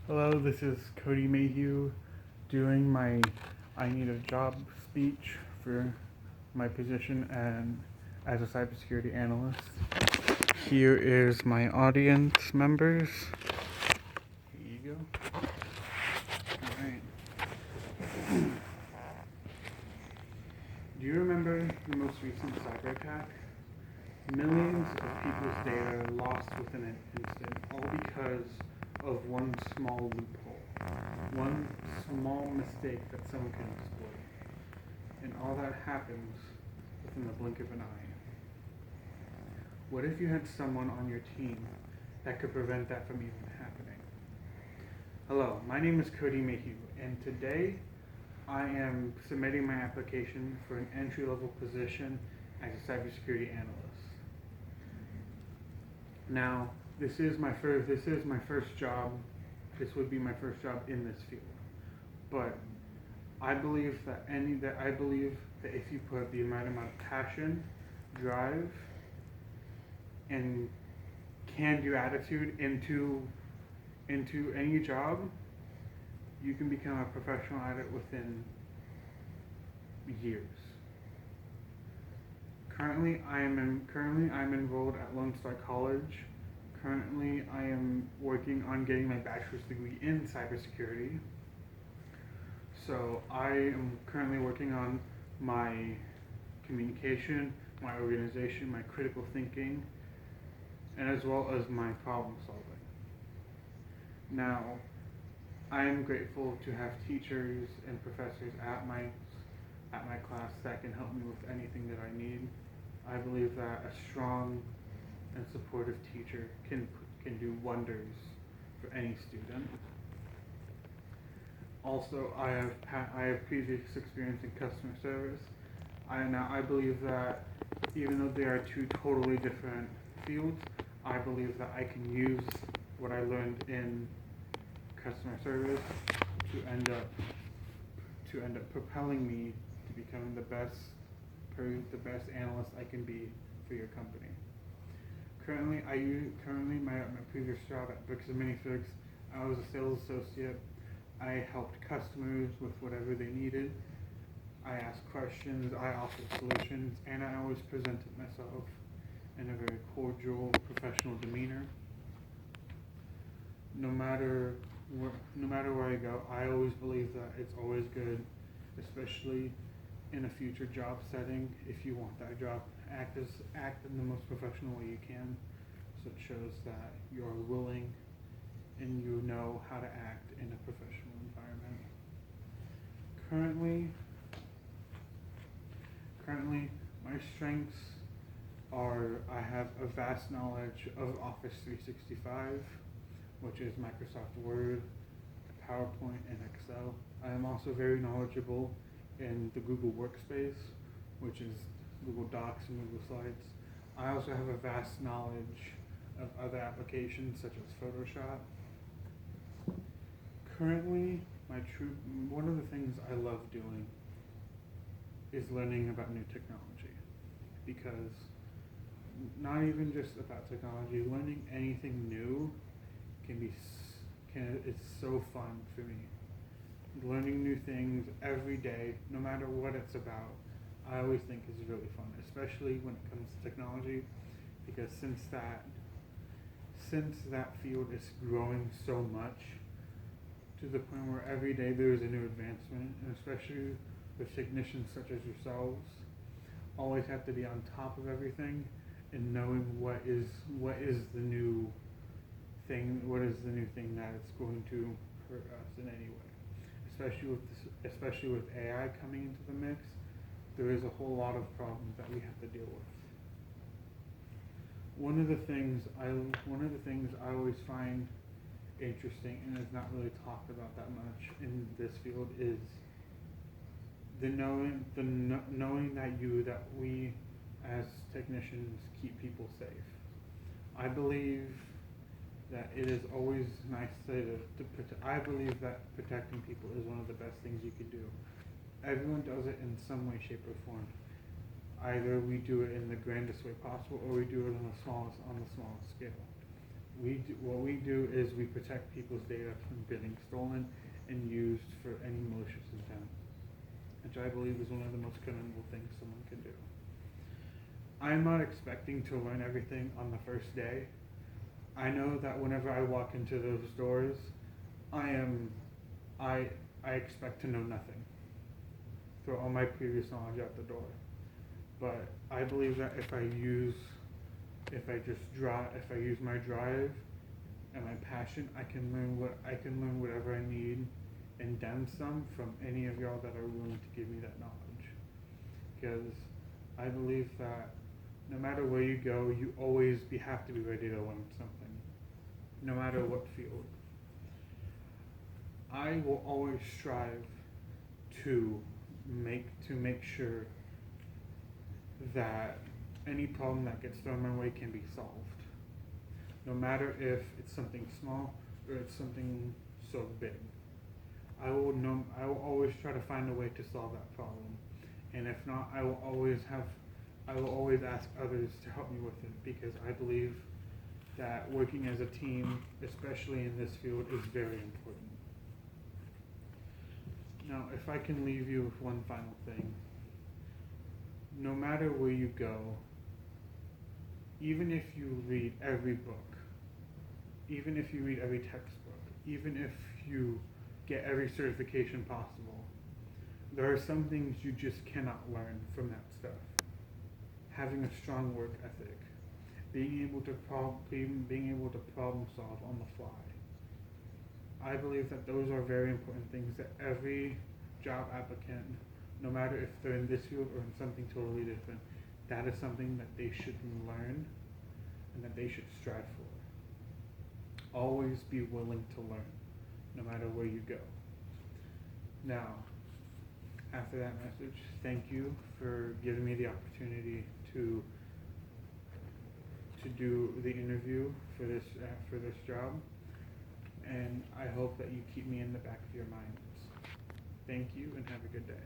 Hello, this is Cody Mayhew doing my I need a job speech for my position and as a cybersecurity analyst. Here is my audience members. Here you go. Alright. Do you remember the most recent cyber attack? Millions of people's data lost within an instant, all because of one small loophole, one small mistake that someone can exploit. And all that happens within the blink of an eye. What if you had someone on your team that could prevent that from even happening? Hello, my name is Cody Mayhew, and today I am submitting my application for an entry-level position as a cybersecurity analyst. Now, this is my first job. This would be my first job in this field. But I believe that if you put the amount of passion, drive, and can-do attitude into any job, you can become a professional at it within years. Currently, I'm enrolled at Lone Star College. Currently, I am working on getting my bachelor's degree in cybersecurity. So I am currently working on my communication, my organization, my critical thinking, and as well as my problem solving. Now, I am grateful to have teachers and professors at my class that can help me with anything that I need. I believe that a strong and supportive teacher can do wonders for any student. Also, I have previous experience in customer service. I believe that even though they are two totally different fields, I believe that I can use what I learned in customer service to end up propelling me to become the best analyst I can be for your company. Currently, my previous job at Bricks and Minifigs, I was a sales associate. I helped customers with whatever they needed. I asked questions, I offered solutions, and I always presented myself in a very cordial, professional demeanor. No matter where I go, I always believe that it's always good, especially in a future job setting, if you want that job, act in the most professional way you can, so it shows that you're willing and you know how to act in a professional environment. Currently, my strengths are I have a vast knowledge of Office 365, which is Microsoft Word, PowerPoint, and Excel. I am also very knowledgeable in the Google Workspace, which is Google Docs and Google Slides. I also have a vast knowledge of other applications such as Photoshop. Currently, one of the things I love doing is learning about new technology, because not even just about technology, learning anything new it's so fun for me. Learning new things every day, no matter what it's about, I always think is really fun, especially when it comes to technology, because since that field is growing so much to the point where every day there is a new advancement, and especially with technicians such as yourselves, always have to be on top of everything and knowing what is the new thing that it's going to hurt us in any way. Especially with AI coming into the mix, there is a whole lot of problems that we have to deal with. One of the things I always find interesting and is not really talked about that much in this field is the knowing that we as technicians keep people safe. I believe that it is always nice I believe that protecting people is one of the best things you can do. Everyone does it in some way, shape, or form. Either we do it in the grandest way possible, or we do it on the smallest scale. what we do is we protect people's data from getting stolen and used for any malicious intent, which I believe is one of the most commendable things someone can do. I'm not expecting to learn everything on the first day. I know that whenever I walk into those doors, I expect to know nothing. Throw all my previous knowledge out the door. But I believe that if I use my drive and my passion, I can learn whatever I need and then some from any of y'all that are willing to give me that knowledge. Because I believe that no matter where you go, you always have to be ready to learn something, no matter what field. I will always strive to make sure that any problem that gets thrown my way can be solved. No matter if it's something small or it's something so big. I will always try to find a way to solve that problem. And if not, I will always ask others to help me with it, because I believe that working as a team, especially in this field, is very important. Now, if I can leave you with one final thing, no matter where you go, even if you read every book, even if you read every textbook, even if you get every certification possible, there are some things you just cannot learn from that stuff. Having a strong work ethic, being able to problem solve on the fly. I believe that those are very important things that every job applicant, no matter if they're in this field or in something totally different, that is something that they should learn and that they should strive for. Always be willing to learn, no matter where you go. Now, after that message, thank you for giving me the opportunity to do the interview for this job, and I hope that you keep me in the back of your minds. Thank you, and have a good day.